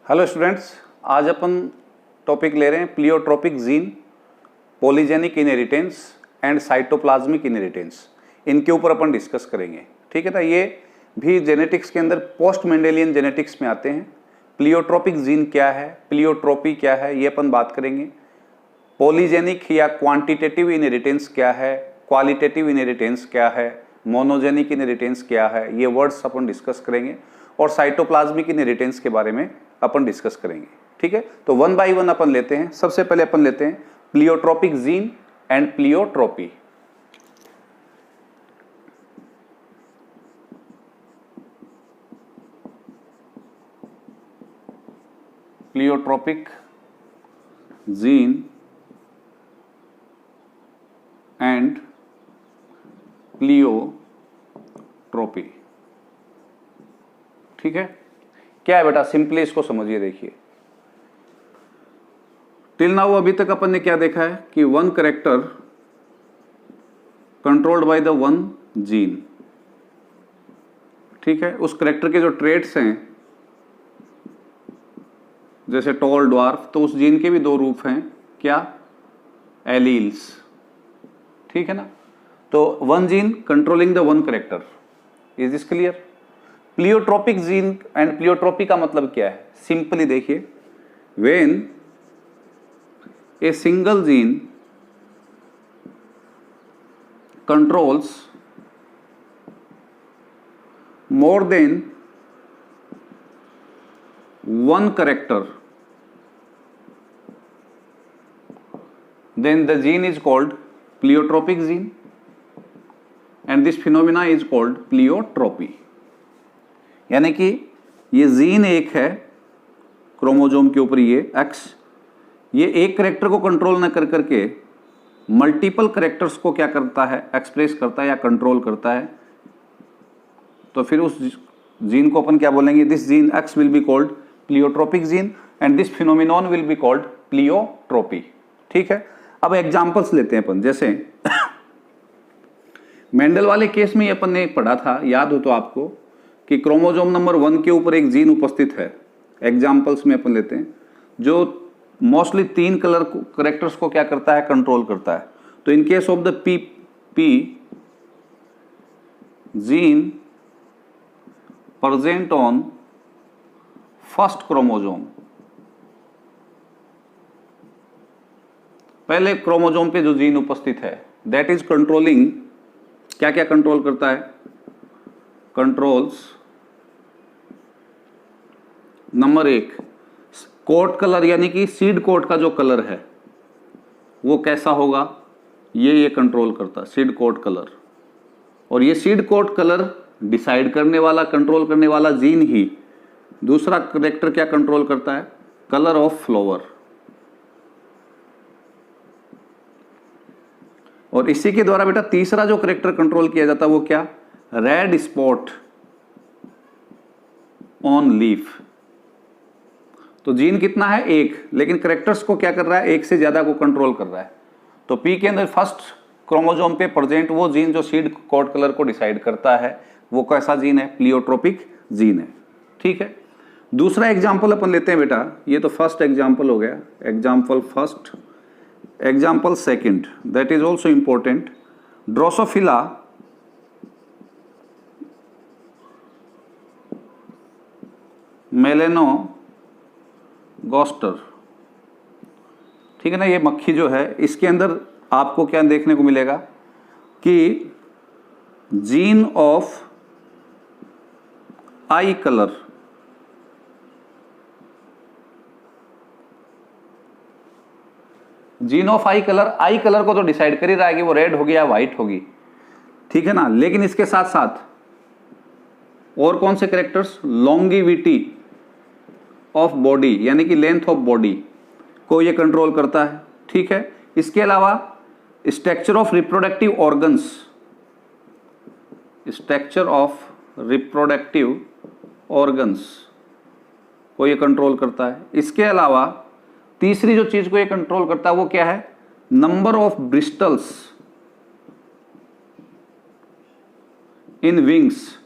Hello students, आज अपन topic ले रहे हैं pleiotropic gene, polygenic inheritance and cytoplasmic inheritance. इनके ऊपर अपन डिस्कस करेंगे। ठीक है ना, ये भी जेनेटिक्स के अंदर पोस्ट मेंडेलियन जेनेटिक्स में आते हैं। प्लियोट्रोपिक जीन क्या है, प्लियोट्रोपी क्या है, ये अपन बात करेंगे। पॉलीजेनिक या क्वांटिटेटिव इनहेरिटेंस क्या है, क्वालिटेटिव इनहेरिटेंस क्या है, मोनोजेनिक इनहेरिटेंस क्या है, ये वर्ड्स अपन डिस्कस करेंगे। और साइटोप्लाज्मिक इनहेरिटेंस के बारे में अपन डिस्कस करेंगे। ठीक है, तो वन बाय वन अपन लेते हैं। सबसे पहले अपन लेते हैं pleiotropic gene and pleiotropy. Pleiotropic gene and pleiotropy. ठीक है, क्या है बेटा, सिंपली इसको समझिए। देखिए, टिल नाउ अभी तक अपन ने क्या देखा है कि one character controlled by the one gene. ठीक है, उस कैरेक्टर के जो ट्रेट्स हैं, जैसे टॉल, ड्वार्फ, तो उस जीन के भी दो रूप हैं, क्या, एलील्स। ठीक है ना, तो one gene controlling the one character. Is this clear? Pleiotropic gene and pleiotropy का मतलब क्या है? सिंपली देखिए, when a single gene controls more than one character, then the gene is called pleiotropic gene and this phenomena is called pleiotropy। यानी कि ये gene एक है क्रोमोजोम के ऊपर, ये एक्स, ये एक करेक्टर को कंट्रोल न कर करके मल्टीपल करेक्टर्स को क्या करता है, एक्सप्रेस करता है या कंट्रोल करता है। तो फिर उस जीन को अपन क्या बोलेंगे? This gene x will be called pleiotropic gene and this phenomenon will be called pleiotropy. ठीक है, अब एग्जांपल्स लेते हैं अपन। जैसे मेंडल वाले केस में अपन ने पढ़ा था, याद हो तो आपको, कि क्रोमोजोम नंबर 1 के ऊपर एक जीन उपस्थित है। एग्जांपल्स में अपन लेते हैं, जो मोस्टली 3 कलर करेक्टर्स को क्या करता है, कंट्रोल करता है। तो in case of the P gene present on first chromosome, पहले क्रोमोजोम पे जो जीन उपस्थित है, दैट इज कंट्रोलिंग, क्या क्या कंट्रोल करता है? कंट्रोल्स नंबर 1 कोट कलर, यानी कि सीड कोट का जो कलर है वो कैसा होगा, ये कंट्रोल करता है, सीड कोट कलर। और ये सीड कोट कलर डिसाइड करने वाला, कंट्रोल करने वाला जीन ही दूसरा करेक्टर क्या कंट्रोल करता है? Colour of flower. और इसी के द्वारा बेटा तीसरा जो करेक्टर कंट्रोल किया जाता है वो क्या? Red spot on leaf. तो जीन कितना है? 1, लेकिन करेक्टर्स को क्या कर रहा है? 1 से ज्यादा को कंट्रोल कर रहा है। तो पी के अंदर फर्स्ट क्रोमोजोम पे प्रेजेंट वो जीन जो सीड कोट कलर को डिसाइड करता है, वो कैसा जीन है? प्लियोट्रोपिक जीन है। ठीक है, दूसरा एग्जाम्पल अपन लेते हैं बेटा। ये तो फर्स्ट एग्जाम्पल हो गया, example first. Example second, that is also important. Drosophila melanogaster. ठीक है ना, ये मक्खी जो है, इसके अंदर आपको क्या देखने को मिलेगा कि gene of I colour, gene of I colour, I colour को तो डिसाइड कर ही रहा है कि वो रेड होगी या व्हाइट होगी। ठीक है ना, लेकिन इसके साथ साथ और कौन से कैरेक्टर्स? लॉन्गिविटी ऑफ बॉडी, यानी कि लेंथ ऑफ बॉडी को ये कंट्रोल करता है। ठीक है, इसके अलावा structure of reproductive organs, structure of reproductive organs को ये कंट्रोल करता है। इसके अलावा तीसरी जो चीज को ये कंट्रोल करता है वो क्या है? Number of bristles in wings.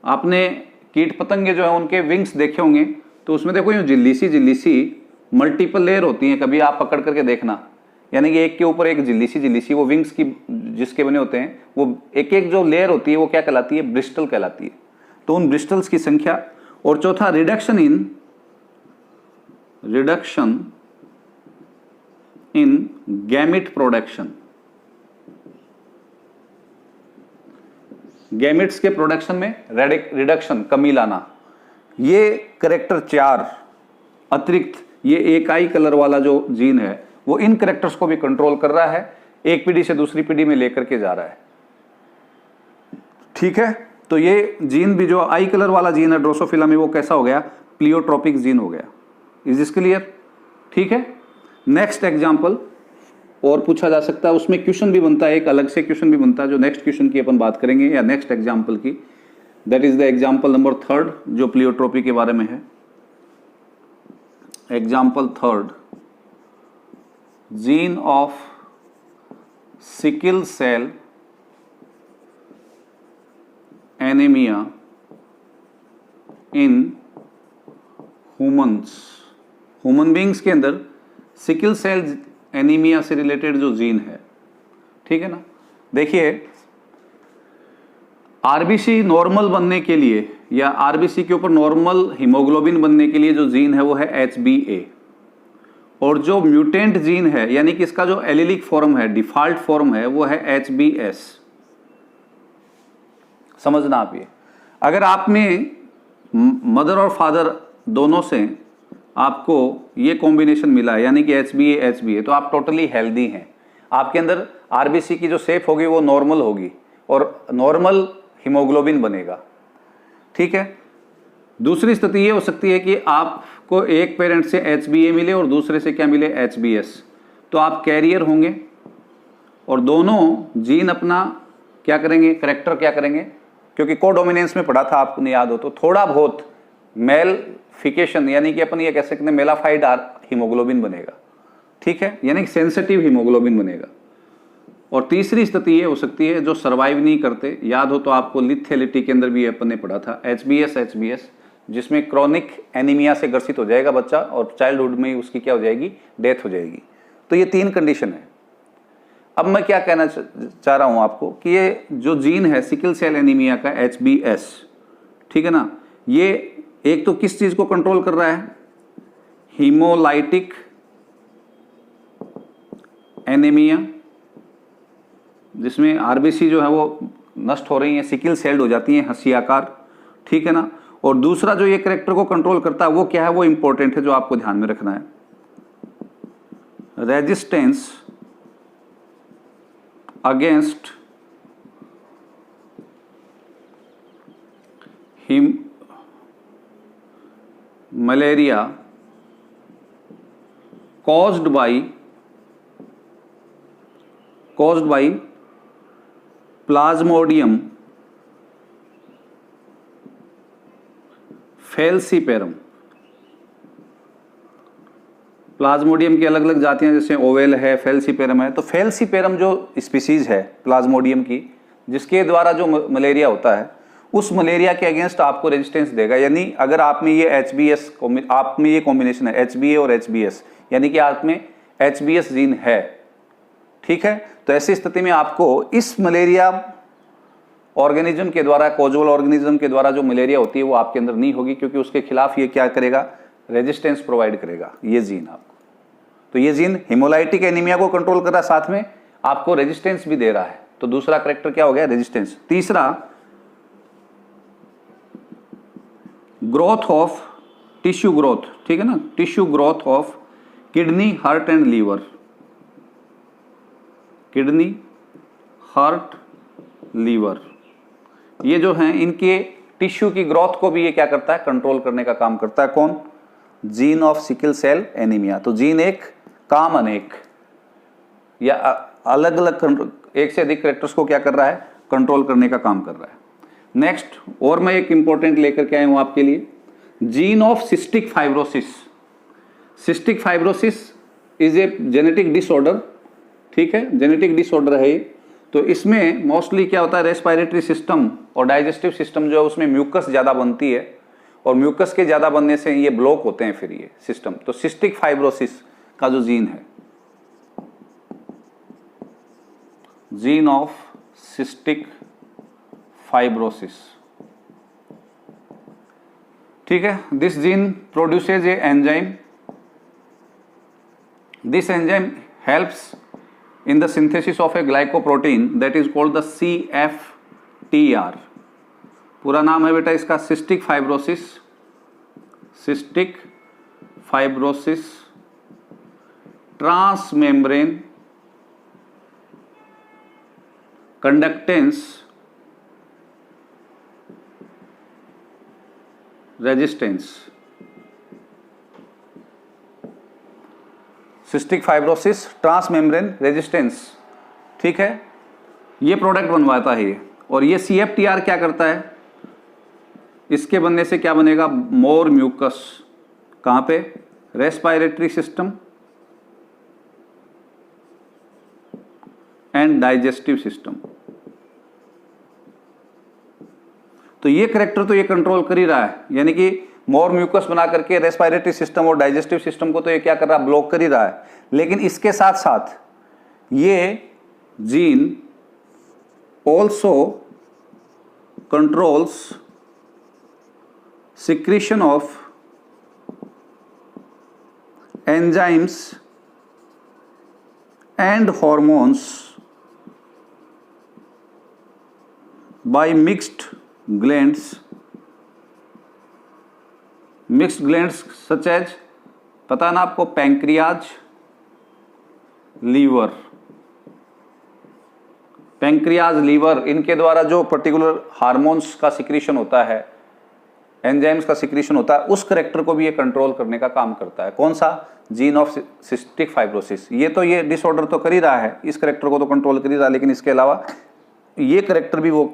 आपने कीट पतंगे जो है उनके विंग्स देखे होंगे, तो उसमें देखो ये झिल्ली सी मल्टीपल लेयर होती हैं, कभी आप पकड़ करके देखना, यानी कि एक के ऊपर एक झिल्ली सी वो विंग्स की जिसके बने होते हैं, वो एक एक जो लेयर होती है वो क्या कहलाती है, ब्रिस्टल कहलाती है। तो उन ब्रिस्टल्स की संख्या। और चौथा reduction in gamete production, gametes के प्रोडक्शन में रिडक्शन, कमी लाना। ये करेक्टर 4 अतिरिक्त, ये एकाई कलर वाला जो जीन है वो इन करेक्टर्स को भी कंट्रोल कर रहा है, एक पीढ़ी से दूसरी पीढ़ी में लेकर के जा रहा है। ठीक है, तो ये जीन भी जो आई कलर वाला जीन है ड्रोसोफिला में, वो कैसा हो गया, प्लियोट्रोपिक जीन हो गया। Is this clear? ठीक है, नेक्स्ट एग्जांपल और पूछा जा सकता है, उसमें क्वेश्चन भी बनता है, एक अलग से क्वेश्चन भी बनता है जो नेक्स्ट क्वेश्चन की अपन बात करेंगे, या नेक्स्ट एग्जांपल की। That is the example number 3 जो प्लियोट्रोपी के बारे में है। Example 3, gene of sickle cell anaemia in human beings के अंदर सिकल सेल एनीमिया से रिलेटेड जो जीन है, ठीक है ना। देखिए, आरबीसी नॉर्मल बनने के लिए या आरबीसी के ऊपर नॉर्मल हीमोग्लोबिन बनने के लिए जो जीन है वो है HbA, और जो म्यूटेंट जीन है यानी कि इसका जो एलिलिक फॉर्म है, डिफॉल्ट फॉर्म है, वो है HbS। समझना आप ये, अगर आप में मदर और फादर दोनों से आपको ये कॉम्बिनेशन मिला है यानी कि HbA, तो आप टोटली हेल्दी हैं। आपके अंदर आरबीसी की जो शेप होगी वो नॉर्मल होगी और नॉर्मल हीमोग्लोबिन बनेगा। ठीक है, दूसरी स्थिति ये हो सकती है कि आपको एक पेरेंट से HbA मिले और दूसरे से क्या मिले, HbS, तो आप कैरियर होंगे और दोनों जीन अपना क्या करेंगे, करेक्टर क्या करेंगे, क्योंकि कोडोमिनेंस में पढ़ा था आपने याद हो तो, थोड़ा बहुत मेलफिकेशन यानी कि अपन ये कह सकते हैं मेलाफाइड हीमोग्लोबिन बनेगा। ठीक है, यानी कि सेंसिटिव हीमोग्लोबिन बनेगा। और तीसरी स्थिति ये हो सकती है जो सर्वाइव नहीं करते, याद हो तो आपको लिथेलिटी के अंदर भी अपन ने पढ़ा था HbS, जिसमें क्रॉनिक एनीमिया से ग्रसित हो जाएगा बच्चा और चाइल्डहुड में उसकी क्या हो जाएगी, डेथ हो जाएगी। तो ये 3 कंडीशन है। अब मैं क्या कहना चाह रहा हूं आपको कि ये जो जीन है सिकल सेल एनीमिया का HbS, ठीक है ना, ये एक तो किस चीज को कंट्रोल कर रहा है, हीमोलाइटिक एनीमिया, जिसमें आरबीसी जो है वो नष्ट हो रही है, सिकल सेल्ड हो जाती है, हंसी आकार। ठीक है ना, और दूसरा जो ये करेक्टर को कंट्रोल करता है वो क्या है, वो इंपॉर्टेंट है जो आपको ध्यान में रखना है, resistance against malaria caused by Plasmodium falciparum. Plasmodium की अलग अलग जातियां जैसे ओवेल है, फेल्सीपेरम है। तो फेल्सीपेरम जो स्पीसीज है प्लाज्मोडियम की, जिसके द्वारा जो मलेरिया होता है, उस मलेरिया के अगेंस्ट आपको रेजिस्टेंस देगा। यानी अगर आप में ये HbS, आप में ये कॉम्बिनेशन है HbA और HbS, यानी कि आप में HbS जीन है, ठीक है, तो ऐसी स्थिति में आपको इस मलेरिया ऑर्गेनिज्म के द्वारा, कोजुअल ऑर्गेनिज्म के द्वारा जो मलेरिया होती है वो आपके अंदर नहीं होगी, क्योंकि उसके खिलाफ ये क्या करेगा, रेजिस्टेंस प्रोवाइड करेगा ये जीन आपको। तो ये जीन हिमोलाइटिक एनीमिया को कंट्रोल कर रहा है, साथ में आपको रेजिस्टेंस भी दे रहा है। तो दूसरा करेक्टर क्या हो गया, रेजिस्टेंस। तीसरा, ग्रोथ ऑफ टिश्यू ग्रोथ, ठीक है ना, tissue growth of kidney, heart and liver, kidney, heart, liver, ये जो हैं इनके टिश्यू की ग्रोथ को भी ये क्या करता है, कंट्रोल करने का काम करता है। कौन, gene of sickle cell anaemia. तो जीन एक काम अनेक, या अलग अलग एक से अधिक करेक्टर्स को क्या कर रहा है, कंट्रोल करने का काम कर रहा है। नेक्स्ट, और मैं एक इंपॉर्टेंट लेकर के आया हूं आपके लिए, gene of cystic fibrosis. Cystic fibrosis is a genetic disorder, ठीक है, जेनेटिक डिसऑर्डर है ये, तो इसमें मोस्टली क्या होता है, रेस्पिरेटरी सिस्टम और डाइजेस्टिव सिस्टम जो है उसमें म्यूकस ज़्यादा बनती है, और म्यूकस के ज़्यादा बनने से ये ब्लॉक होते हैं फिर ये सिस्टम। तो सिस्टिक फाइब्रोसिस का जो जीन है, जीन ऑफ सिस्टिक फाइब्रोसिस, ठीक है, this gene produces A enzyme, this enzyme helps in the synthesis of a glycoprotein that is called the CFTR। पूरा नाम है बेटा इसका cystic fibrosis, cystic fibrosis transmembrane conductance resistance. Cystic fibrosis transmembrane resistance, ठीक है, ये प्रोडक्ट बनवाता है ये। और ये CFTR क्या करता है, इसके बनने से क्या बनेगा, मोर म्यूकस, कहां पे, respiratory system and digestive system. तो ये करेक्टर तो ये कंट्रोल कर ही रहा है, यानी कि मोर म्यूकस बना करके रेस्पिरेटरी सिस्टम और डाइजेस्टिव सिस्टम को तो ये क्या कर रहा है, ब्लॉक कर ही रहा है। लेकिन इसके साथ साथ ये gene also controls secretion of enzymes and hormones by mixed glands, mixed glands such as, पता है ना आपको, पैंक्रियाज, लीवर, पैंक्रियाज, लीवर, इनके द्वारा जो पर्टिकुलर हार्मोन्स का सिक्रीशन होता है, एंजाइम्स का सिक्रीशन होता है, उस करेक्टर को भी ये कंट्रोल करने का काम करता है। कौन सा, जीन ऑफ सिस्टिक फाइब्रोसिस। ये तो ये डिसऑर्डर तो कर ही रहा है, इस करेक्टर को तो कंट्रोल कर ही रहा है, लेकिन इसके अलावा ये करेक्टर भी वो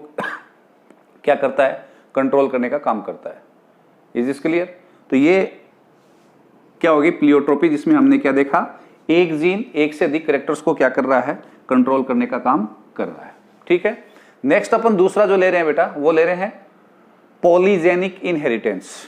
क्या करता है, कंट्रोल करने का काम करता है। Is this clear. तो ये क्या होगी, प्लियोट्रोपी, जिसमें हमने क्या देखा, एक जीन एक से अधिक करेक्टर्स को क्या कर रहा है, कंट्रोल करने का काम कर रहा है, ठीक है। नेक्स्ट अपन दूसरा जो ले रहे हैं बेटा, वो ले रहे हैं पॉलीजेनिक इनहेरिटेंस।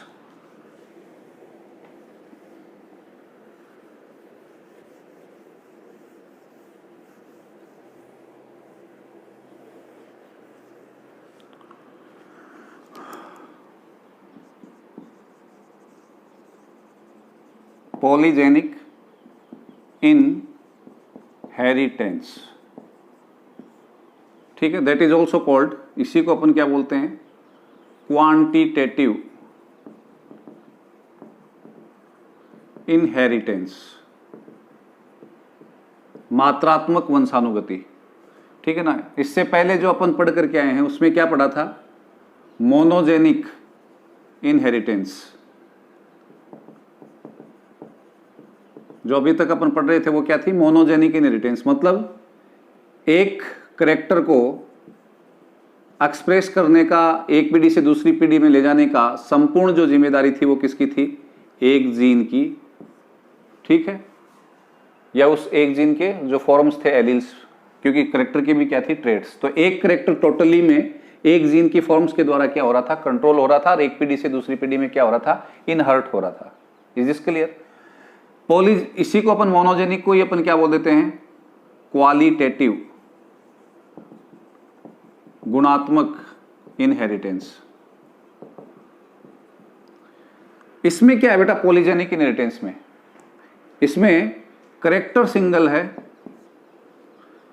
पॉलीजेनिक इनहेरिटेंस, ठीक है, दैट इज ऑल्सो कॉल्ड, इसी को अपन क्या बोलते हैं, क्वांटिटेटिव इनहेरिटेंस, मात्रात्मक वंशानुगति, ठीक है ना। इससे पहले जो अपन पढ़ करके आए हैं उसमें क्या पढ़ा था, मोनोजेनिक इनहेरिटेंस। जो अभी तक अपन पढ़ रहे थे वो क्या थी, मोनोजेनिक इनहेरिटेंस, मतलब एक करेक्टर को एक्सप्रेस करने का, एक पीढ़ी से दूसरी पीढ़ी में ले जाने का संपूर्ण जो जिम्मेदारी थी वो किसकी थी, एक जीन की, ठीक है, या उस एक जीन के जो फॉर्म्स थे एलील्स, क्योंकि करेक्टर की भी क्या थी, ट्रेट्स। तो एक करेक्टर टोटली में एक जीन की फॉर्म्स के द्वारा क्या हो रहा था, कंट्रोल हो रहा था, और एक पीढ़ी से दूसरी पीढ़ी में क्या हो रहा था, इनहर्ट हो रहा था। Is this clear. इसी को अपन मोनोजेनिक को ही अपन क्या बोल देते हैं, क्वालिटेटिव, गुणात्मक इनहेरिटेंस। इसमें क्या है बेटा, पॉलीजेनिक इनहेरिटेंस में, इसमें करेक्टर सिंगल है,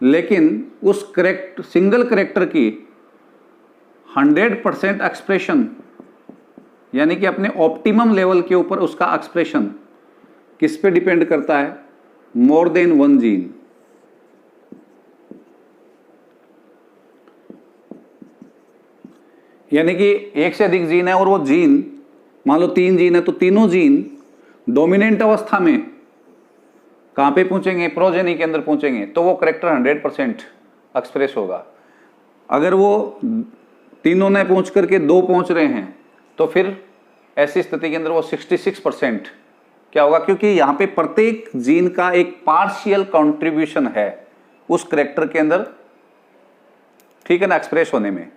लेकिन उस सिंगल करेक्टर की 100% एक्सप्रेशन, यानी कि अपने ऑप्टिमम लेवल के ऊपर उसका एक्सप्रेशन किस पे डिपेंड करता है, मोर देन वन जीन। यानी कि एक से अधिक जीन है और वो जीन, मान लो 3 जीन है, तो तीनों जीन डोमिनेंट अवस्था में कहां पे पहुंचेंगे, प्रोजेनी के अंदर पहुंचेंगे, तो वो करेक्टर 100% एक्सप्रेस होगा। अगर वो तीनों ने पहुंच करके 2 पहुंच रहे हैं, तो फिर ऐसी स्थिति के अंदर वो 66% क्या होगा, क्योंकि यहां पे प्रत्येक जीन का एक पार्शियल कंट्रीब्यूशन है उस करेक्टर के अंदर ठीक है ना, एक्सप्रेस होने में।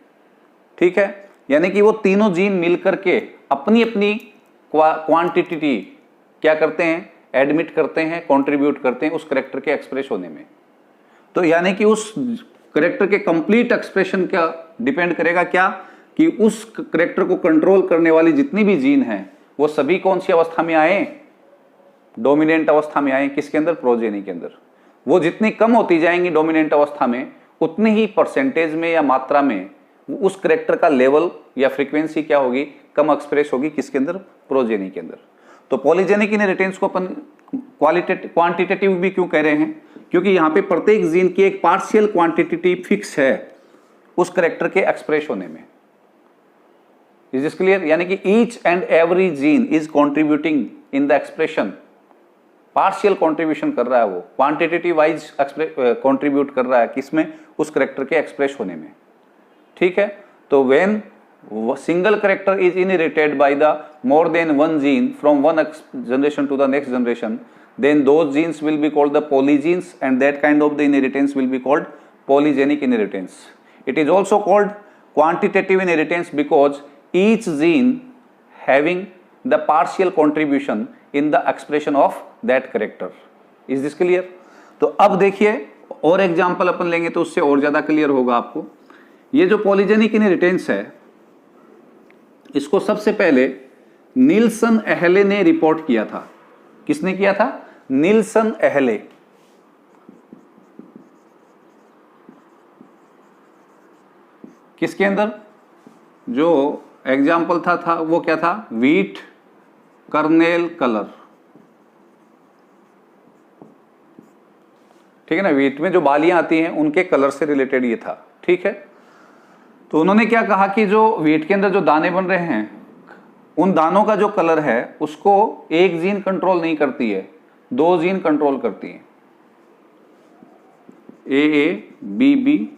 ठीक है, यानी कि वो तीनों जीन मिलकर के अपनी अपनी क्वांटिटी क्या करते हैं, एडमिट करते हैं, कंट्रीब्यूट करते हैं उस करेक्टर के एक्सप्रेस होने में। तो यानी कि उस करेक्टर के कंप्लीट एक्सप्रेशन क्या डिपेंड करेगा, क्या कि उस करेक्टर को कंट्रोल करने वाली जितनी भी जीन है वो सभी कौन सी अवस्था में आए, डोमिनेंट अवस्था में आए। किसके अंदर, प्रोजेनी के अंदर। वो जितनी कम होती जाएंगी डोमिनेंट अवस्था में, उतनी ही परसेंटेज में या मात्रा में उस करेक्टर का लेवल या फ्रीक्वेंसी क्या होगी, कम एक्सप्रेस होगी। किसके अंदर, प्रोजेनी के अंदर। तो पॉलीजेनिक इनहेरिटेंस को अपन क्वांटिटेटिव भी क्यों कह रहे हैं, क्योंकि यहां पे प्रत्येक जीन की एक पार्शियल क्वांटिटी फिक्स है उस करेक्टर के एक्सप्रेस होने में। Is this clear? यानी कि each and every gene is contributing in the expression, partial contribution कर रहा है वो, क्वांटिटेटिव वाइज कॉन्ट्रीब्यूट कर रहा है किसमें, उस करेक्टर के एक्सप्रेस होने में। ठीक है, तो when single character is inherited by the more than one gene from one generation to the next generation, then those genes will be called the polygenes, and that kind of the inheritance will be called polygenic inheritance. It is also called quantitative inheritance because each gene having the partial contribution in the expression of that character. Is this clear? तो अब देखिए और example अपन लेंगे तो उससे और ज्यादा clear होगा आपको। ये जो पॉलीजेनिक इनहेरिटेंस है, इसको सबसे पहले नीलसन एहले ने रिपोर्ट किया था। किसने किया था? नीलसन एहले। किसके अंदर? जो एग्जाम्पल था वो क्या था? Wheat kernel colour. ठीक है ना, व्हीट में जो बालियां आती हैं उनके कलर से रिलेटेड ये था। ठीक है, तो उन्होंने क्या कहा कि जो व्हीट के अंदर जो दाने बन रहे हैं, उन दानों का जो कलर है उसको एक जीन कंट्रोल नहीं करती है, दो जीन कंट्रोल करती हैं, ए बी बी।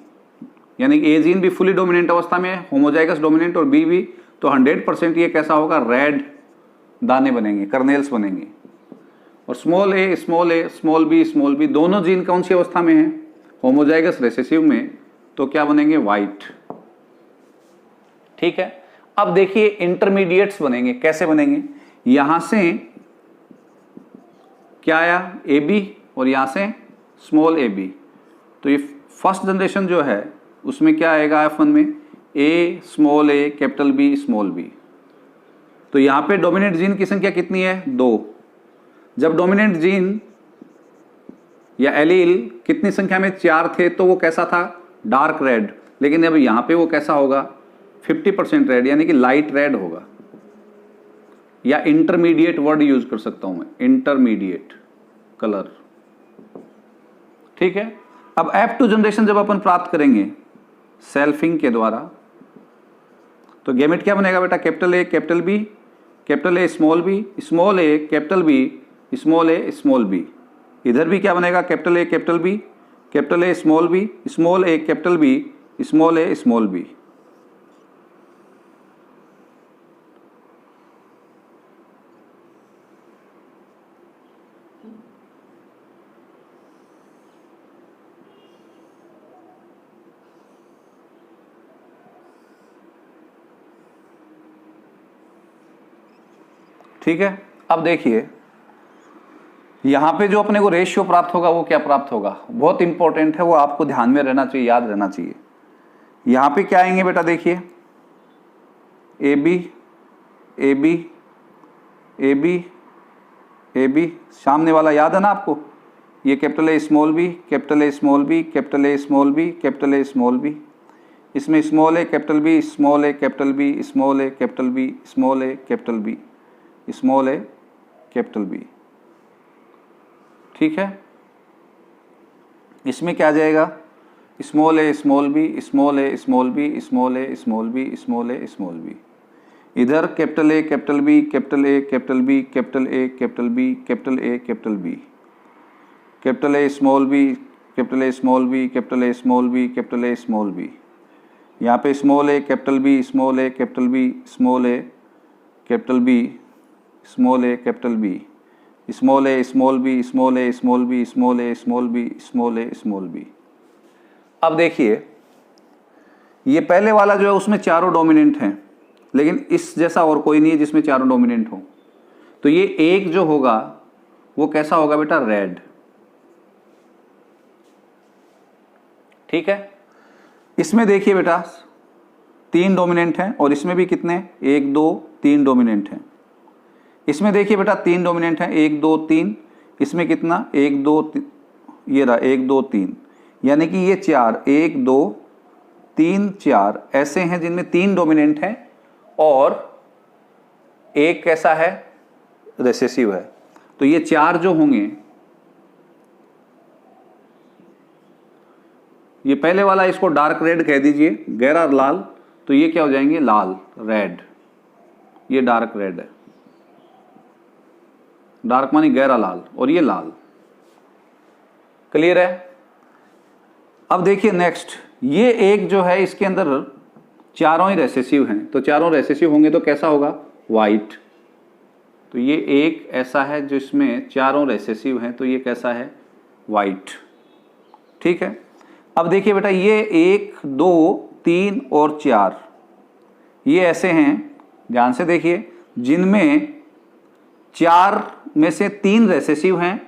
यानी ए जीन भी फुली डोमिनेंट अवस्था में है, होमोजाइगस डोमिनेंट, और बी भी। तो 100% ये कैसा होगा? रेड दाने बनेंगे, कर्नेल्स बनेंगे। और स्मॉल ए स्मॉल बी दोनों जीन कौन सी अवस्था में है? होमोजाइगस रिसेसिव में। तो क्या बनेंगे? वाइट। ठीक है, अब देखिए इंटरमीडिएट्स बनेंगे। कैसे बनेंगे? यहां से क्या आया? ए बी, और यहां से स्मॉल ए बी। तो ये फर्स्ट जनरेशन जो है उसमें क्या आएगा F1 में? ए small A capital B small B. तो यहां पे डोमिनेंट जीन की संख्या कितनी है? 2। जब डोमिनेंट जीन या एलील कितनी संख्या में? 4 थे, तो वो कैसा था? Dark red. लेकिन अब यहां पे वो कैसा होगा? 50% रेड, यानी कि लाइट रेड होगा। या इंटरमीडिएट वर्ड यूज कर सकता हूं मैं, इंटरमीडिएट कलर। ठीक है, अब F2 जनरेशन जब अपन प्राप्त करेंगे सेल्फिंग के द्वारा, तो गैमेट क्या बनेगा बेटा? Capital A capital B, capital A small B, small A capital B, small A small B. इधर भी क्या बनेगा? Capital A capital B, capital A small B, small A capital B, small A small B. ठीक है, अब देखिए यहां पे जो अपने को रेशियो प्राप्त होगा वो क्या प्राप्त होगा? बहुत इंपॉर्टेंट है, वो आपको ध्यान में रहना चाहिए, याद रहना चाहिए। यहां पे क्या आएंगे बेटा? देखिए A B A B A B A B, सामने वाला याद है ना आपको? ये capital A small B, capital A small B, capital A small B, capital A small B. इसमें small A capital B, small A capital B, small A capital B, small A capital B, small A capital B. ठीक है, इसमें क्या आ जाएगा? Small A small B, small A small B, small A small B, small A small B. इधर capital A capital B, capital A capital B, capital A capital B, capital A capital B, capital A small B, capital A small B, capital A small B, capital A small B. यहाँ पे small A capital B, small A capital B, small A capital B, small A capital B, small A small B, small A small B, small A small B, small A small B. अब देखिए ये पहले वाला जो है उसमें चारों dominant हैं, लेकिन इस जैसा और कोई नहीं है जिसमें चारों डोमिनेंट हो। तो ये एक जो होगा वो कैसा होगा बेटा, रेड। ठीक है, इसमें देखिए बेटा 3 डोमिनेंट हैं और इसमें भी कितने, 1 2 3 डोमिनेंट हैं। इसमें देखिए बेटा 3 डोमिनेंट हैं, 1 2 3। इसमें कितना, 1 2 ये रहा 1 2 3, यानी कि ये 4 1 2 3 4 ऐसे हैं जिनमें 3 डोमिनेंट हैं और एक कैसा है, रिसेसिव है। तो ये 4 जो होंगे, ये पहले वाला इसको डार्क रेड कह दीजिए, गहरा लाल, तो ये क्या हो जाएंगे, लाल, रेड। ये डार्क रेड है, डार्क मानी गहरा लाल, और ये लाल। क्लियर है। अब देखिए नेक्स्ट, ये एक जो है इसके अंदर चारों ही रेसेसिव हैं, तो चारों रेसेसिव होंगे तो कैसा होगा, वाइट। तो ये एक ऐसा है जो इसमें चारों रेसेसिव हैं, तो ये कैसा है, वाइट। ठीक है। अब देखिए बेटा ये 1 2 3 और 4 ये ऐसे हैं, ध्यान से देखिए, जिनमें 4 में से 3 रेसेसिव हैं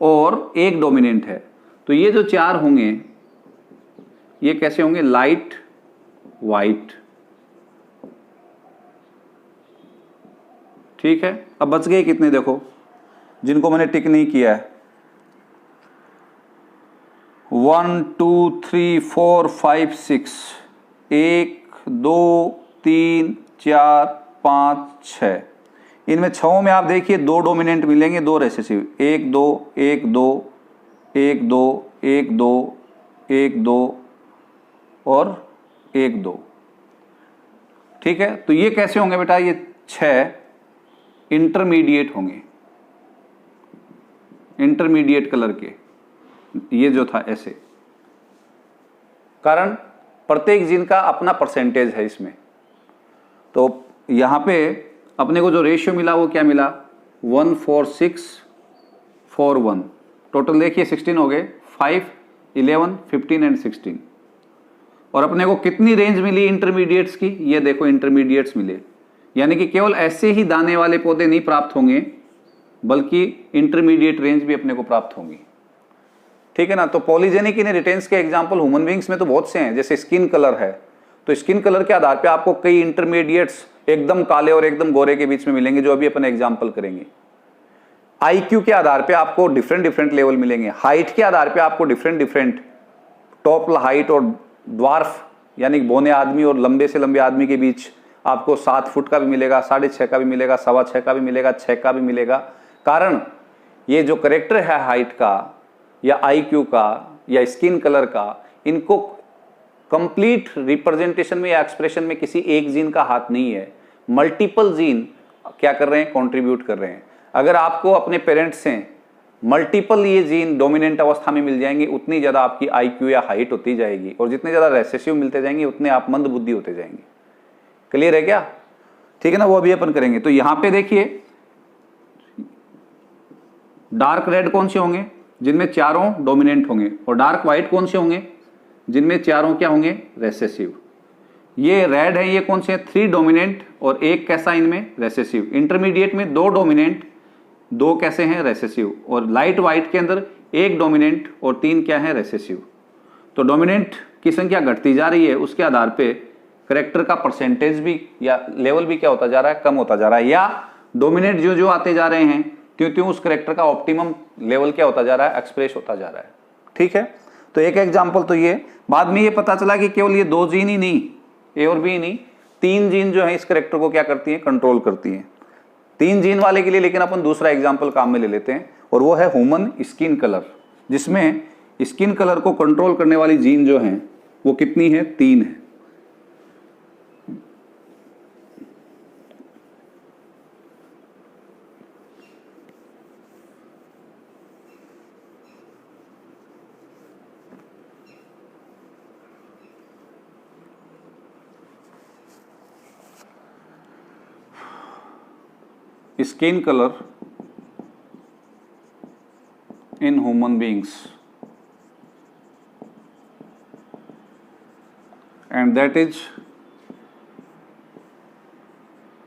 और 1 डोमिनेंट है। तो ये जो 4 होंगे ये कैसे होंगे, लाइट वाइट। ठीक है। अब बच गए कितने, देखो जिनको मैंने टिक नहीं किया है, 1 2 3 4 5 6, 1 2 3 4 5 6। इनमें 6 में आप देखिए 2 डोमिनेंट मिलेंगे, 2 रेसेसिव, 1 2 1 2 1 2 1 2 1 2 और 1 2। ठीक है। तो ये कैसे होंगे बेटा, ये 6 इंटरमीडिएट होंगे, इंटरमीडिएट कलर के। ये जो था ऐसे, कारण प्रत्येक जीन का अपना परसेंटेज है इसमें। तो यहां पे अपने को जो रेशियो मिला वो क्या मिला, 1 4 6 4 1। टोटल देखिए 16 हो गए, 5 11 15 एंड 16। और अपने को कितनी रेंज मिली इंटरमीडिएट्स की, ये देखो इंटरमीडिएट्स मिले, यानी कि केवल ऐसे ही दाने वाले पौधे नहीं प्राप्त होंगे बल्कि इंटरमीडिएट रेंज भी अपने को प्राप्त होंगी। ठीक है ना। तो पॉलीजेनिक इनहेरिटेंस के एग्जांपल ह्यूमन बींग्स में तो बहुत से हैं, जैसे स्किन कलर है, तो स्किन कलर के आधार पे आपको कई इंटरमीडिएट्स एकदम काले और एकदम गोरे के बीच में मिलेंगे, जो अभी अपन एग्जांपल करेंगे। आईक्यू के आधार पे आपको डिफरेंट डिफरेंट लेवल मिलेंगे, हाइट के आधार पे आपको डिफरेंट डिफरेंट टॉप हाइट और ड्वार्फ यानी बौने आदमी और लंबे से लंबे आदमी के बीच आपको 7 फुट का भी मिलेगा, 6.5 का भी मिलेगा, 6.25 का भी मिलेगा, 6 का भी मिलेगा। कारण ये जो करेक्टर है हाइट का या आईक्यू का या स्किन कलर का, इनको कंप्लीट रिप्रेजेंटेशन में या एक्सप्रेशन में किसी एक जीन का हाथ नहीं है, मल्टीपल जीन क्या कर रहे हैं, कंट्रीब्यूट कर रहे हैं। अगर आपको अपने पेरेंट्स से मल्टीपल ये जीन डोमिनेंट अवस्था में मिल जाएंगे, उतनी ज्यादा आपकी आईक्यू या हाइट होती जाएगी, और जितने ज्यादा रेसेसिव मिलते जाएंगे उतने आप मंद बुद्धि होते जाएंगे। क्लियर है क्या। ठीक है ना, वो अभी अपन करेंगे। तो यहां पे देखिए डार्क रेड कौन से होंगे, जिनमें चारों डोमिनेंट होंगे, और डार्क व्हाइट कौन से होंगे, जिनमें चारों क्या होंगे, रेसेसिव। ये रेड है, ये कौन से हैं, 3 डोमिनेंट और 1 कैसा इनमें, रेसेसिव। इंटरमीडिएट में 2 डोमिनेंट, 2 कैसे हैं, रेसेसिव। और लाइट व्हाइट के अंदर 1 डोमिनेंट और 3 क्या है, रेसेसिव। तो डोमिनेंट की संख्या घटती जा रही है, उसके आधार पे करेक्टर का परसेंटेज भी या लेवल भी क्या होता जा रहा है, कम होता जा रहा है, या डोमिनेंट जो जो आते जा रहे हैं त्यों त्यों उस करेक्टर का ऑप्टिमम लेवल क्या होता जा रहा है, एक्सप्रेस होता जा रहा है। ठीक है। तो एक एग्जांपल तो ये, बाद में ये पता चला कि केवल ये 2 जीन ही नहीं, ए और बी नहीं, 3 जीन जो है इस करेक्टर को क्या करती हैं, कंट्रोल करती हैं। 3 जीन वाले के लिए लेकिन अपन दूसरा एग्जाम्पल काम में ले लेते हैं, और वो है ह्यूमन स्किन कलर, जिसमें स्किन कलर को कंट्रोल करने वाली जीन जो है वो कितनी है, 3 है। Skin colour in human beings and and that is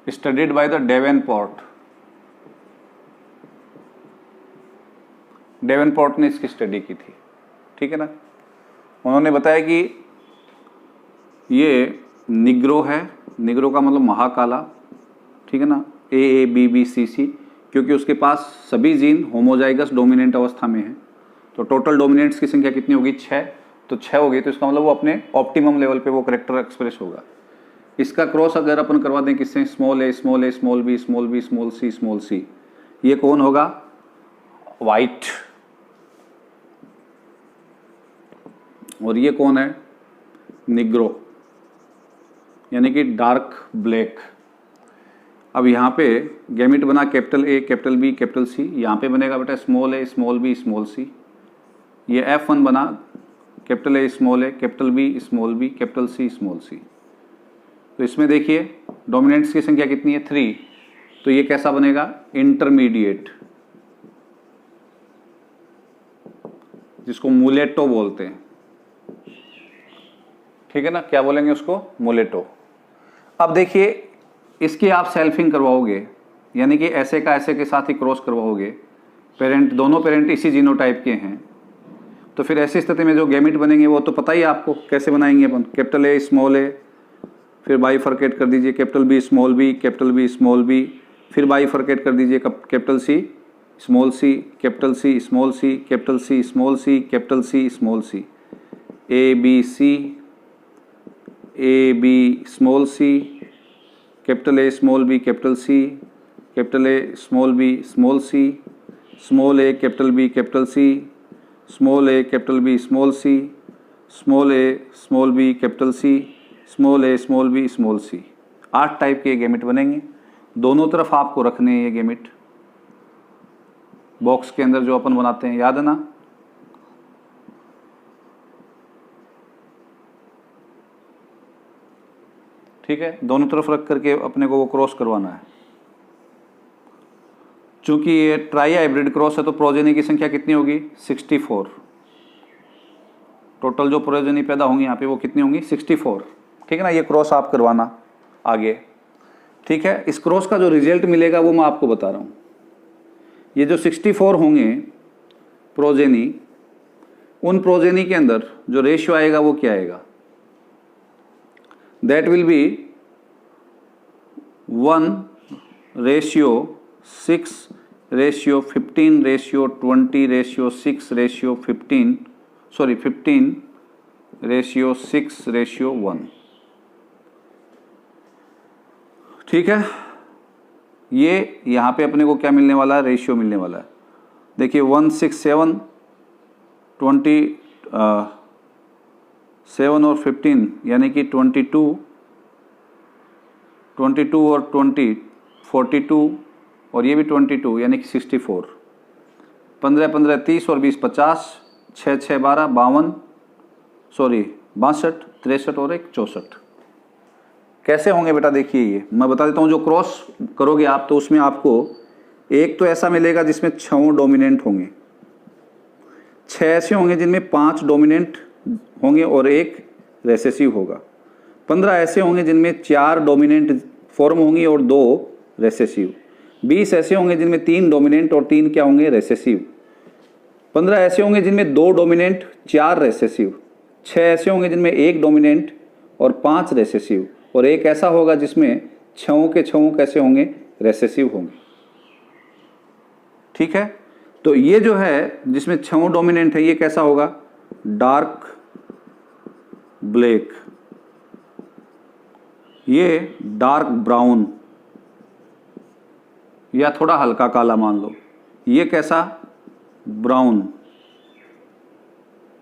studied by the Davenport. डेवेनपोर्ट ने इसकी स्टडी की थी, ठीक है ना। उन्होंने बताया कि ये निग्रो है, निग्रो का मतलब महाकाला, ठीक है ना, ए बी बी सी सी, क्योंकि उसके पास सभी जीन होमोजाइगस डोमिनेंट अवस्था में हैं। तो टोटल डोमिनेंट्स की संख्या कितनी होगी? 6। तो 6 हो गई, तो इसका मतलब वो अपने ऑप्टिमम लेवल पे वो करेक्टर एक्सप्रेस होगा। इसका क्रॉस अगर अपन करवा दें किससे? Small A small B small B small C, ये कौन होगा? वाइट। और ये कौन है? निग्रो, यानी कि डार्क ब्लैक। अब यहाँ पे गैमिट बना capital A capital B capital C, यहाँ पे बनेगा बेटा small A small B small C. ये F1 बना capital A capital B capital C small C. तो इसमें देखिए डोमिनेंट्स की संख्या कितनी है? 3। तो ये कैसा बनेगा? इंटरमीडिएट, जिसको मुलेटो बोलते हैं, ठीक है ना। क्या बोलेंगे उसको? मुलेटो। अब देखिए इसकी आप सेल्फिंग करवाओगे, यानी कि ऐसे का ऐसे के साथ ही क्रॉस करवाओगे, पेरेंट दोनों पेरेंट इसी जीनोटाइप के हैं, तो फिर ऐसी स्थिति में जो गैमिट बनेंगे वो तो पता ही है आपको कैसे बनाएंगे अपन। कैपिटल ए स्मॉल ए, फिर बाइफरकेट कर दीजिए कैपिटल बी स्मॉल बी, फिर बाइफरकेट कर दीजिए capital C small C capital C small C capital C small C capital C small C, A B small C capital A small B capital C capital A small B small C, small A capital B capital C, small A capital B small C, small A small B capital C, small A small B small C. 8 type के gamete बनेंगे। दोनों तरफ आपको रखने हैं ये gamete, box के अंदर जो अपन बनाते हैं, याद है ना। ठीक है, दोनों तरफ रख करके अपने को वो क्रॉस करवाना है। चूंकि ये ट्राई हाइब्रिड क्रॉस है तो प्रोजेनी की संख्या कितनी होगी? 64। टोटल जो प्रोजेनी पैदा होंगी यहाँ पे वो कितनी होंगी? 64, ठीक है ना। ये क्रॉस आप करवाना आगे, ठीक है। इस क्रॉस का जो रिजल्ट मिलेगा वो मैं आपको बता रहा हूँ। ये जो 64 होंगे प्रोजेनी, उन प्रोजेनी के अंदर जो रेशियो आएगा वो क्या आएगा? दैट विल बी 1:6:15:6:15:15:6:1, ठीक है। ये यहाँ पे अपने को क्या मिलने वाला है? रेशियो मिलने वाला है। देखिए 1:6:7 7 और 15 यानी कि 22 और 20 42 और ये भी 22 यानी कि 64। 15 30 और 20 50, 6 6 12 52, 62 63 और 1 64। कैसे होंगे बेटा? देखिए ये मैं बता देता हूँ। जो क्रॉस करोगे आप तो उसमें आपको एक तो ऐसा मिलेगा जिसमें 6 डोमिनेंट होंगे, 6 ऐसे होंगे जिनमें 5 डोमिनेंट होंगे और 1 रेसेसिव होगा, 15 ऐसे होंगे जिनमें 4 डोमिनेंट फॉर्म होंगी और 2 रेसेसिव, 20 ऐसे होंगे जिनमें 3 डोमिनेंट और 3 क्या होंगे? रेसेसिव, 15 ऐसे होंगे जिनमें 2 डोमिनेंट 4 रेसेसिव, 6 ऐसे होंगे जिनमें 1 डोमिनेंट और 5 रेसेसिव, और एक ऐसा होगा जिसमें 6 के 6 कैसे होंगे? रेसेसिव होंगे, ठीक है। तो ये जो है जिसमें 6 डोमिनेंट है ये कैसा होगा? डार्क ब्लैक, ये डार्क ब्राउन या थोड़ा हल्का काला मान लो, ये कैसा? ब्राउन,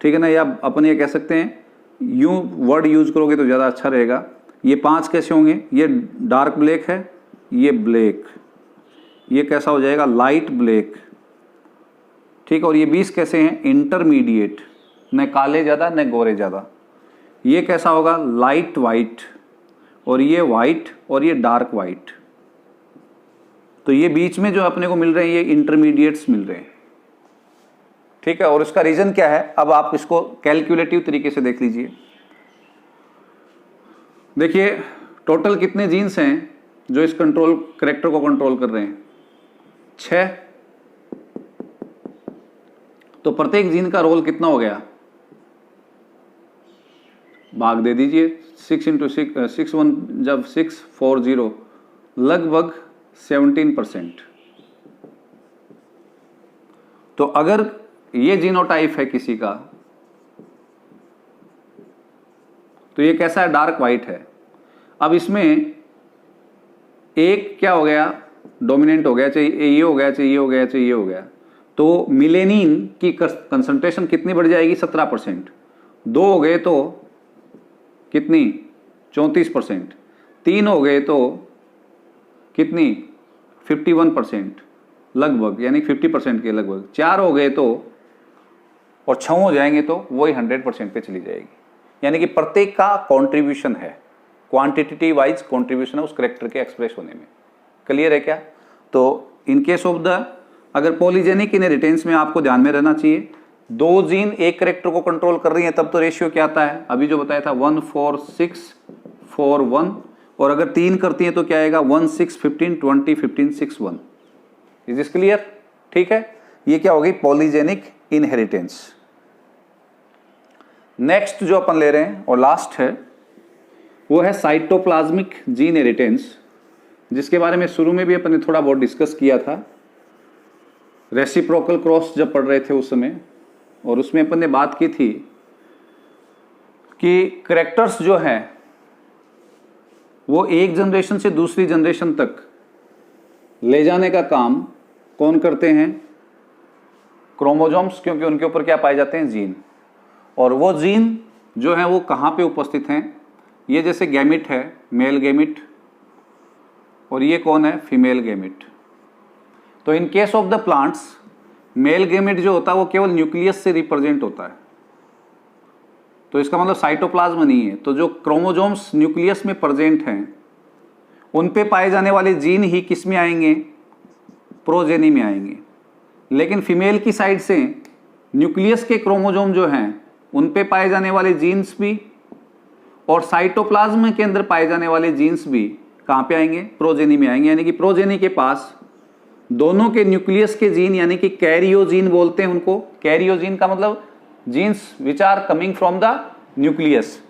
ठीक है ना। या अपन ये कह सकते हैं, यूं वर्ड यूज करोगे तो ज़्यादा अच्छा रहेगा। ये 5 कैसे होंगे? ये डार्क ब्लैक है, ये ब्लैक, ये कैसा हो जाएगा? लाइट ब्लैक, ठीक। और ये 20 कैसे हैं? इंटरमीडिएट, न काले ज़्यादा न गोरे ज़्यादा। ये कैसा होगा? लाइट वाइट, और ये वाइट और ये डार्क वाइट। तो ये बीच में जो अपने को मिल रहे हैं ये इंटरमीडिएट्स मिल रहे हैं, ठीक है। और इसका रीज़न क्या है? अब आप इसको कैलकुलेटिव तरीके से देख लीजिए। देखिए टोटल कितने जीन्स हैं जो इस कंट्रोल करेक्टर को कंट्रोल कर रहे हैं? 6। तो प्रत्येक जीन का रोल कितना हो गया? भाग दे दीजिए 6 इंटू 6 1 जब 6 4 0 लगभग 17%। तो अगर ये जीनोटाइप है किसी का तो ये कैसा है? डार्क व्हाइट है। अब इसमें एक क्या हो गया? डोमिनेंट हो गया, चाहिए ये हो गया, चाहिए ये हो गया, चाहिए ये हो गया। तो मिलेनिन की कंसंट्रेशन कितनी बढ़ जाएगी? 17%। 2 हो गए तो कितनी? 34%। 3 हो गए तो कितनी? 51% लगभग, यानी 50% के लगभग। 4 हो गए तो, और 6 हो जाएंगे तो वही 100% पे चली जाएगी। यानी कि प्रत्येक का कॉन्ट्रीब्यूशन है, क्वांटिटेटिव वाइज कॉन्ट्रीब्यूशन है उस करेक्टर के एक्सप्रेस होने में। क्लियर है क्या? तो इन केस ऑफ द, अगर पॉलीजेनिक इनहेरिटेंस में आपको ध्यान में रहना चाहिए, 2 जीन एक करेक्टर को कंट्रोल कर रही हैं, तब तो रेशियो क्या आता है? अभी जो बताया था 1 4 6 4 1, और अगर 3 करती हैं तो क्या आएगा? 1 6 15 20 15 6 1। Is this clear? ठीक है, ये क्या हो गई? Polygenic inheritance. नेक्स्ट जो अपन ले रहे हैं और लास्ट है वो है साइटोप्लाज्मिक जीन हेरिटेंस, जिसके बारे में शुरू में भी अपन ने थोड़ा बहुत डिस्कस किया था रेसिप्रोकल क्रॉस जब पढ़ रहे थे उस समय, और उसमें अपन ने बात की थी कि करेक्टर्स जो हैं वो एक जनरेशन से दूसरी जनरेशन तक ले जाने का काम कौन करते हैं? क्रोमोसोम्स, क्योंकि उनके ऊपर क्या पाए जाते हैं? जीन। और वो जीन जो है वो कहाँ पे उपस्थित हैं? ये जैसे गैमिट है, मेल गैमिट, और ये कौन है? Female gamete. तो in case of the plants male gamete जो होता है वो केवल न्यूक्लियस से रिप्रेजेंट होता है, तो इसका मतलब साइटोप्लाज्म नहीं है। तो जो क्रोमोसोम्स न्यूक्लियस में प्रेजेंट हैं उन पे पाए जाने वाले जीन ही किस में आएंगे? प्रोजेनी में आएंगे। लेकिन फीमेल की साइड से न्यूक्लियस के क्रोमोसोम जो हैं उन पे पाए जाने वाले जीन्स भी और साइटोप्लाज्म के अंदर पाए जाने वाले जीन्स भी कहाँ पे आएंगे? प्रोजेनी में आएंगे। यानी कि प्रोजेनी के पास दोनों के न्यूक्लियस के जीन, यानी कि कैरियोजीन बोलते हैं उनको। कैरियोजीन का मतलब genes which are coming from the nucleus.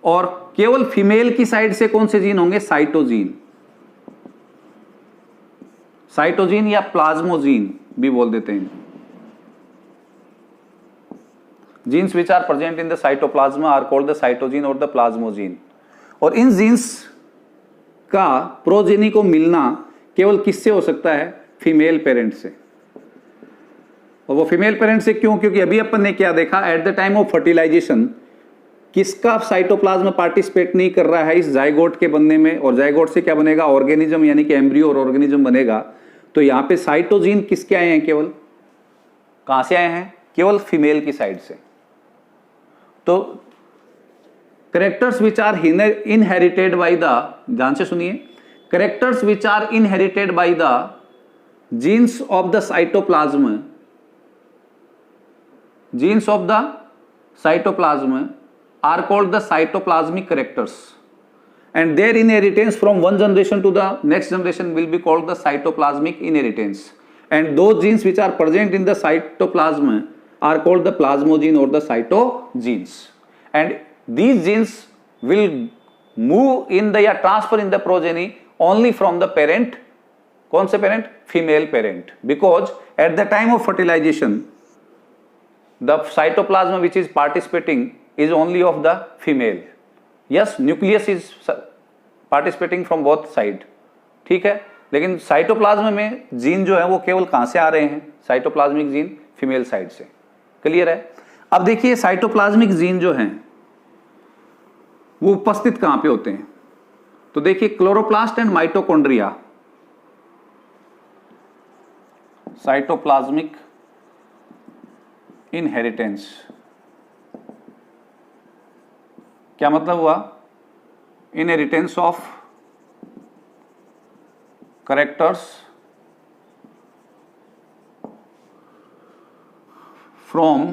और केवल फीमेल की साइड से कौन से जीन होंगे? साइटोजीन। साइटोजीन या प्लाज्मोजीन भी बोल देते हैं। Genes which are present in the cytoplasm are called the cytogene और द प्लाज्मोजीन। और इन जीन्स का प्रोजेनी को मिलना केवल किससे हो सकता है? फीमेल पेरेंट से। और वो फीमेल पेरेंट से क्यों? क्योंकि अभी अपन ने क्या देखा? At the time of fertilisation किसका साइटोप्लाज्म पार्टिसिपेट नहीं कर रहा है इस जाइगोट के बनने में, और जाइगोट से क्या बनेगा? ऑर्गेनिज्म, यानी कि एम्ब्रियो और ऑर्गेनिज्म बनेगा। तो यहां पे साइटोजीन किसके आए हैं? केवल कहां से आए हैं? केवल फीमेल की साइड से। तो characters which are inherited by the, ध्यान से सुनिए, characters which are inherited by the genes of the cytoplasm, genes of the cytoplasm are called the cytoplasmic characters, and their inheritance from one generation to the next generation will be called the cytoplasmic inheritance, and those genes which are present in the cytoplasm are called the plasmogene or the cytogenes, and these genes will move in the या transfer in the progeny only from the parent. कौन से parent? Female parent, because at the time of fertilization the cytoplasm which is participating is only of the female. Yes, nucleus is participating from both side. ठीक है, लेकिन cytoplasm में gene जो है वो केवल कहां से आ रहे हैं? साइटोप्लाज्मिक जीन फीमेल साइड से। क्लियर है? अब देखिए साइटोप्लाज्मिक जीन जो हैं वो उपस्थित कहां पे होते हैं? तो देखिए chloroplast and mitochondria, cytoplasmic inheritance क्या मतलब हुआ? Inheritance of characters from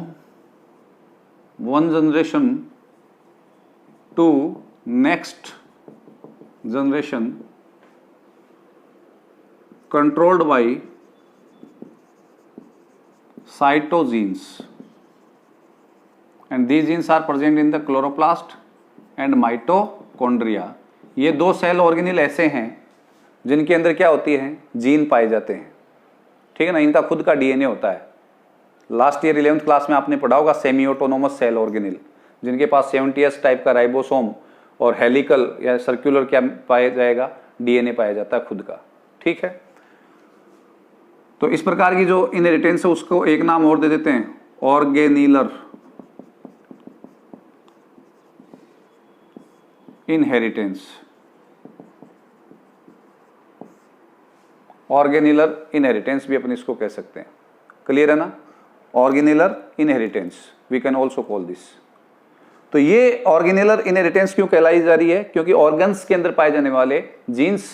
one generation to next generation controlled by cytogenes and these genes are present in the chloroplast and mitochondria। ये दो सेल ऑर्गेनिल ऐसे हैं जिनके अंदर क्या होती है, जीन पाए जाते हैं, ठीक है ना। इनका खुद का डीएनए होता है। लास्ट ईयर 11th क्लास में आपने पढ़ा होगा सेमी ऑटोनोमस सेल ऑर्गेनिल, जिनके पास 70S टाइप का राइबोसोम और हेलिकल या सर्कुलर क्या पाया जाएगा, डीएनए पाया जाता है खुद का, ठीक है। तो इस प्रकार की जो इनहेरिटेंस है उसको एक नाम और दे देते हैं, ऑर्गेनिलर इनहेरिटेंस। ऑर्गेनिलर इनहेरिटेंस भी अपन इसको कह सकते हैं, क्लियर है ना। Organellar inheritance we can also call this. तो ये ऑर्गेनिलर इनहेरिटेंस क्यों कहलाई जा रही है, क्योंकि ऑर्गन्स के अंदर पाए जाने वाले जीन्स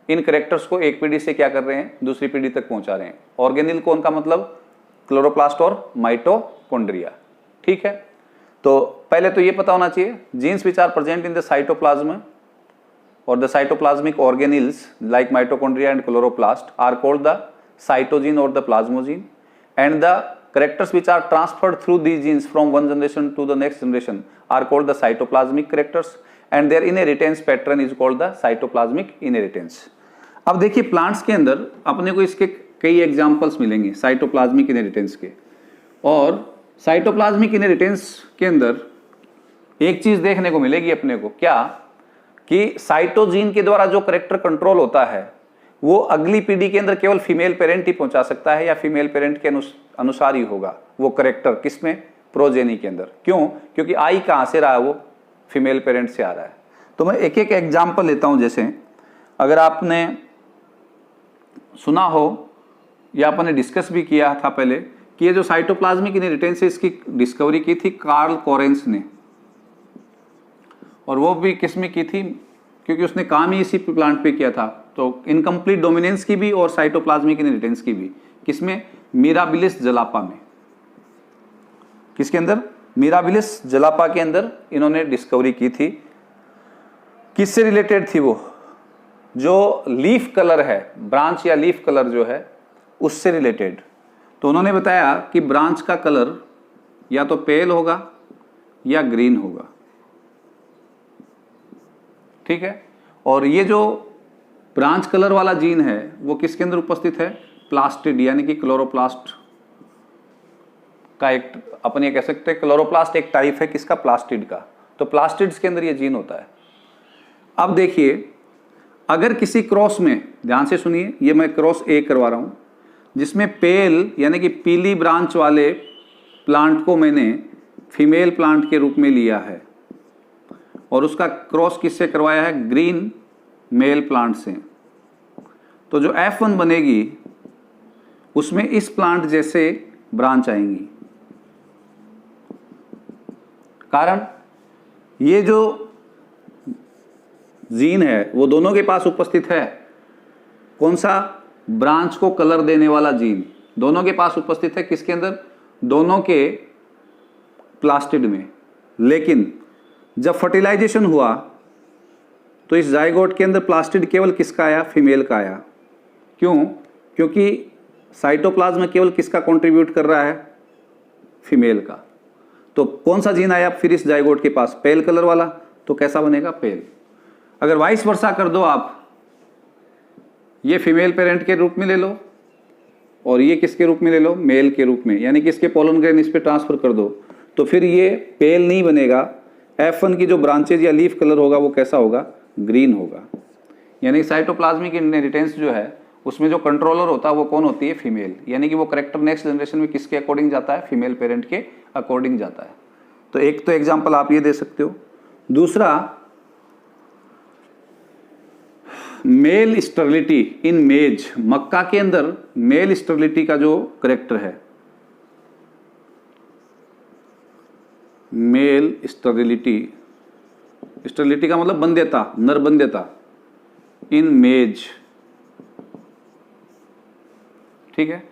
इन करेक्टर्स को एक पीढ़ी से क्या कर रहे हैं, दूसरी पीढ़ी तक पहुंचा रहे हैं। ऑर्गेनिल कौन का मतलब, क्लोरोप्लास्ट और माइटोकॉन्ड्रिया, ठीक है। तो पहले तो ये पता होना चाहिए, genes which are present in the cytoplasm और the cytoplasmic organelles like mitochondria and chloroplast are called the cytogene और the plasmogene and the characters which are transferred through these genes from one generation to the next generation are called the cytoplasmic characters and their inheritance pattern is called the cytoplasmic inheritance। अब देखिए plants के अंदर अपने को इसके कई examples मिलेंगे cytoplasmic inheritance के। और साइटोप्लाज्मिक इनहेरिटेंस के अंदर एक चीज देखने को मिलेगी अपने को, क्या कि साइटोजीन के द्वारा जो करेक्टर कंट्रोल होता है वो अगली पीढ़ी के अंदर केवल फीमेल पेरेंट ही पहुंचा सकता है या फीमेल पेरेंट के अनुसार ही होगा वो करेक्टर, किसमें, प्रोजेनी के अंदर। क्यों, क्योंकि आई कहां से रहा है, वो फीमेल पेरेंट से आ रहा है। तो मैं एक एक एग्जांपल लेता हूं। जैसे अगर आपने सुना हो या आपने डिस्कस भी किया था पहले कि ये जो साइटोप्लाज्मिक इनहेरिटेंस है इसकी डिस्कवरी की थी कार्ल कोरेंस ने, और वो भी किसमें की थी, क्योंकि उसने काम ही इसी प्लांट पे किया था। तो इनकम्प्लीट डोमिनेंस की भी और साइटोप्लाज्मिक इनहेरिटेंस की भी, किसमें, मिराबिलिस जलापा में। किसके अंदर, मिराबिलिस जलापा के अंदर इन्होंने डिस्कवरी की थी। किससे रिलेटेड थी वो, जो लीफ कलर है, ब्रांच या लीफ कलर जो है उससे रिलेटेड। तो उन्होंने बताया कि ब्रांच का कलर या तो पेल होगा या ग्रीन होगा, ठीक है। और ये जो ब्रांच कलर वाला जीन है वो किसके अंदर उपस्थित है, प्लास्टिड यानी कि क्लोरोप्लास्ट का एक, अपन ये कह सकते हैं क्लोरोप्लास्ट एक टाइप है किसका, प्लास्टिड का। तो प्लास्टिड्स के अंदर ये जीन होता है। अब देखिए अगर किसी क्रॉस में, ध्यान से सुनिए, ये मैं क्रॉस ए करवा रहा हूं जिसमें पेल यानी कि पीली ब्रांच वाले प्लांट को मैंने फीमेल प्लांट के रूप में लिया है और उसका क्रॉस किससे करवाया है, ग्रीन मेल प्लांट से। तो जो F1 बनेगी उसमें इस प्लांट जैसे ब्रांच आएंगी। कारण ये जो जीन है वो दोनों के पास उपस्थित है। कौन सा, ब्रांच को कलर देने वाला जीन दोनों के पास उपस्थित है। किसके अंदर, दोनों के प्लास्टिड में। लेकिन जब फर्टिलाइजेशन हुआ तो इस जाइगोट के अंदर प्लास्टिड केवल किसका आया, फीमेल का आया। क्यों, क्योंकि साइटोप्लाज्म में केवल किसका कंट्रीब्यूट कर रहा है, फीमेल का। तो कौन सा जीन आया फिर इस जाइगोट के पास, पेल कलर वाला। तो कैसा बनेगा, पेल। अगर वाइस वर्सा कर दो आप, ये फीमेल पेरेंट के रूप में ले लो और ये किसके रूप में ले लो, मेल के रूप में, यानी कि इसके पोलन ग्रेन इस पे ट्रांसफर कर दो, तो फिर ये पेल नहीं बनेगा। F1 की जो ब्रांचेज या लीफ कलर होगा वो कैसा होगा, ग्रीन होगा। यानी साइटोप्लाज्मिक इनहेरिटेंस जो है उसमें जो कंट्रोलर होता है वो कौन होती है, फीमेल। यानी कि वो करेक्टर नेक्स्ट जनरेशन में किसके अकॉर्डिंग जाता है, फीमेल पेरेंट के अकॉर्डिंग जाता है। तो एक तो एग्जांपल आप ये दे सकते हो। दूसरा, मेल स्टेरिलिटी इन मेज। मक्का के अंदर मेल स्टेरिलिटी का जो करेक्टर है, मेल स्टेरिलिटी, स्टेरिलिटी का मतलब बंध्यता, नर बंध्यता इन मेज, ठीक है।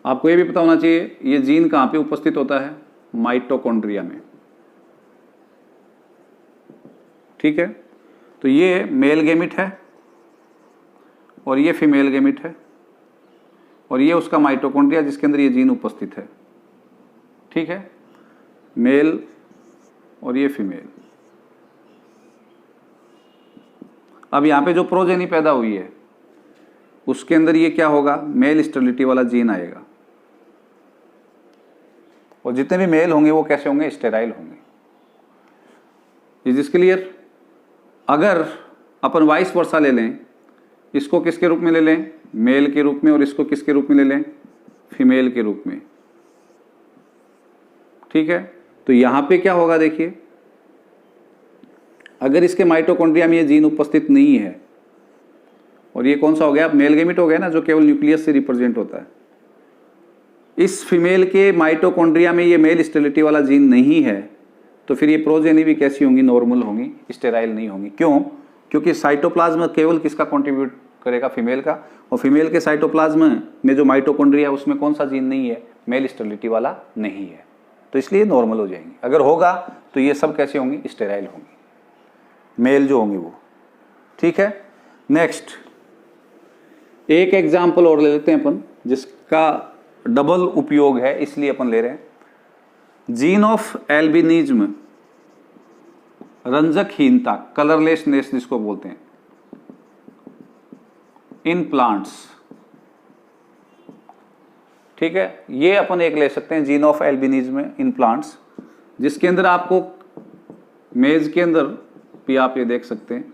आपको ये भी पता होना चाहिए ये जीन कहां पे उपस्थित होता है, माइटोकॉन्ड्रिया में, ठीक है। तो ये मेल गेमिट है और ये फीमेल गेमिट है और ये उसका माइटोकॉन्ड्रिया जिसके अंदर ये जीन उपस्थित है। ठीक है, मेल और ये फीमेल। अब यहां पे जो प्रोजेनी पैदा हुई है उसके अंदर ये क्या होगा, मेल स्टेरिलिटी वाला जीन आएगा और जितने भी मेल होंगे वो कैसे होंगे, स्टेराइल होंगे। Is this clear? अगर अपन वाइस वर्सा ले लें, इसको किसके रूप में ले लें, मेल के रूप में, और इसको किसके रूप में ले लें, फीमेल के रूप में। ठीक है, तो यहां पे क्या होगा देखिए, अगर इसके माइटोकॉन्ड्रिया में ये जीन उपस्थित नहीं है और ये कौन सा हो गया, मेल गेमिट हो गया ना, जो केवल न्यूक्लियस से रिप्रेजेंट होता है। इस फीमेल के माइटोकॉन्ड्रिया में ये मेल स्टेरिलिटी वाला जीन नहीं है, तो फिर ये प्रोजेनी भी कैसी होंगी, नॉर्मल होंगी, स्टेराइल नहीं होंगी। क्यों? क्योंकि साइटोप्लाज्म केवल किसका कंट्रीब्यूट करेगा, फीमेल का, और फीमेल के साइटोप्लाज्म में जो माइटोकॉन्ड्रिया है उसमें कौन सा जीन नहीं है, मेल स्टेरिलिटी वाला नहीं है, तो इसलिए नॉर्मल हो जाएंगे। अगर होगा तो ये सब कैसे होंगी, स्टेराइल होंगी, मेल जो होंगे वो। ठीक है, नेक्स्ट एक एग्जाम्पल और ले लेते हैं अपन, जिसका डबल उपयोग है इसलिए अपन ले रहे हैं। जीन ऑफ एल्बिनिज्म, रंजकहीनता, कलरलेसनेस जिसको बोलते हैं, इन प्लांट्स। ठीक है, ये अपन एक ले सकते हैं, gene of albinism in plants, जिसके अंदर आपको मेज के अंदर भी आप ये देख सकते हैं